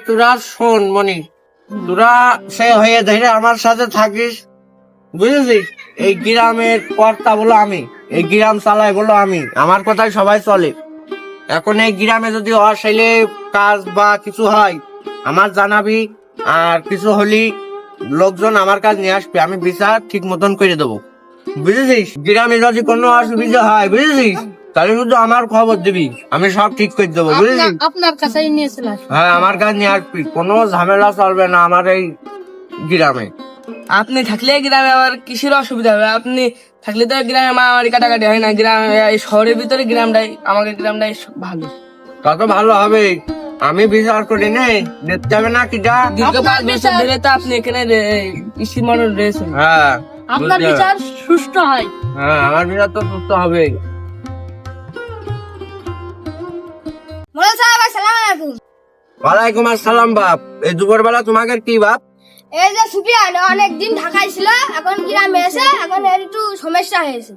তোরা শোন মনি, তোরা সে হয়ে ধরে আমার সাথে থাকিস, বুঝেছিস? এই গ্রামের কর্তা বলো আমি, এই গ্রাম চালাই বলো আমি, আমার কথাই সবাই চলে। এখন এই গ্রামে যদি অশাইলে কাজ বা কিছু হয় আমার জানাবি, আর কিছু হলি লোকজন আমার কাছে নিয়ে আসবে, আমি বিচার ঠিক মতন করে দেবো, বুঝেছিস? গ্রামে যদি কোনো অসুবিধা হয়, বুঝেছিস, তাহলে শুধু আমার খবর দিবি, আমি সব ঠিক করে দেবো, বুঝেছিস? আপনার কাছেই নিয়েছিলাম। হ্যাঁ, আমার কাছে নিয়ে আসবি, কোনো ঝামেলা চলবে না আমার এই গ্রামে। আপনি থাকলে গ্রামে আবার কিসের অসুবিধা হবে? আপনি থাকলে তো গ্রামে মারামারি কাটাকাটি হয় না। গ্রামে এই শহরের ভিতরে গ্রামটাই, আমাদের গ্রামটাই ভালো। তত ভালো হবে, আমি বিচার করি নে, দেখতে হবে না কি যা। দীর্ঘ 5 বছর ধরে তো আপনি এখানে কৃষি মডেল রয়েছেন। হ্যাঁ, আপনার বুঝতে বিচার হবে। সুষ্ঠু হয়। হ্যাঁ, আমার বিচার তো সুস্থ হবে। মোড়ল সাহেব আসসালামু আলাইকুম। ওয়ালাইকুম আসসালাম বাপ। এই দুপুরবেলা তোমাকে কি বাপ? এই যে সুফিয়ান অনেকদিন ঢাকায় ছিল, এখন গ্রামে এসে এখন এর একটু সমস্যা হয়েছে,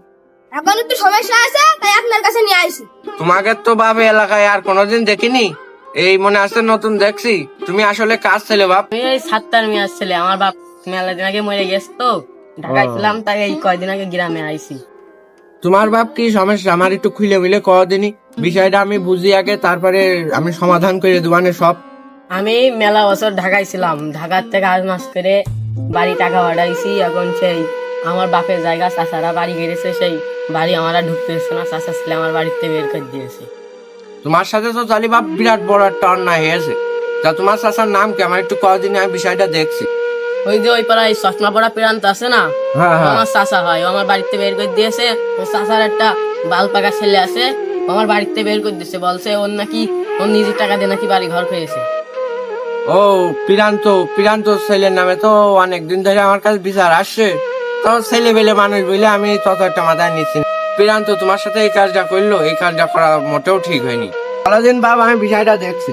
এখন একটু সমস্যা আছে, তাই আপনার কাছে নিয়ে আইছি। তোমাকে তো বাপ এই এলাকায় আর কোনোদিন দেখিনি, এই মনে আছে নতুন দেখছি। তুমি আসলে কাজ ছেলে বাপ? আমি এই 7টার মেয়ে আসছিলে, আমার বাপ মেলা দিন আগে মরে গেছে তো, ঢাকায় ছিলাম, তাই এই কয়দিন আগে গ্রামে আইছি। তোমার বাপ কি সমস্যা আমার একটু খুলে মিলে কদিনই বিষয়টা আমি বুঝি আগে, তারপরে আমি সমাধান করে দেবানে সব। আমি মেলা বছর ঢাকায় ছিলাম, ঢাকার থেকে 8 মাস করে বাড়ি টাকা পাঠাইছি। এখন সেই আমার বাপের জায়গা চাচারা বাড়ি গেড়েছে, সেই বাড়ি আমরা ঢুকতে দিচ্ছে না, চাচা ছেলে আমার বাড়িতে বের করে দিয়েছে। তোমার সাথে তো চালি বাপ বিরাট বড় একটা অন্যায় হয়েছে। তা তোমার চাচার নাম কি? আমার একটু কদিনে আমি বিষয়টা দেখছি। ওই যে ওই পাড়ায় চশমা পড়া প্রান্ত আছে না, হ্যাঁ, ও হ্যাঁ। আমার চাচা হয়, ও আমার বাড়িতে বের করে দিয়েছে। ওই চাচার একটা বাল পাকা ছেলে আছে, ও আমার বাড়িতে বের করে দিয়েছে, বলছে ওর নাকি ওর নিজের টাকা দিয়ে নাকি বাড়ি ঘর পেয়েছে। ও পিরান্ত, পিরান্ত ছেলের নামে তো অনেকদিন ধরে আমার কাছে বিচার আসছে, তো ছেলে বেলে মানুষ বলে আমি তত একটা মাথায় নিচ্ছি না। পিরান্ত তোমার সাথে এই কাজটা করলো, এই কাজটা করা মোটেও ঠিক হয়নি। সারাদিন বাবা আমি বিষয়টা দেখছি।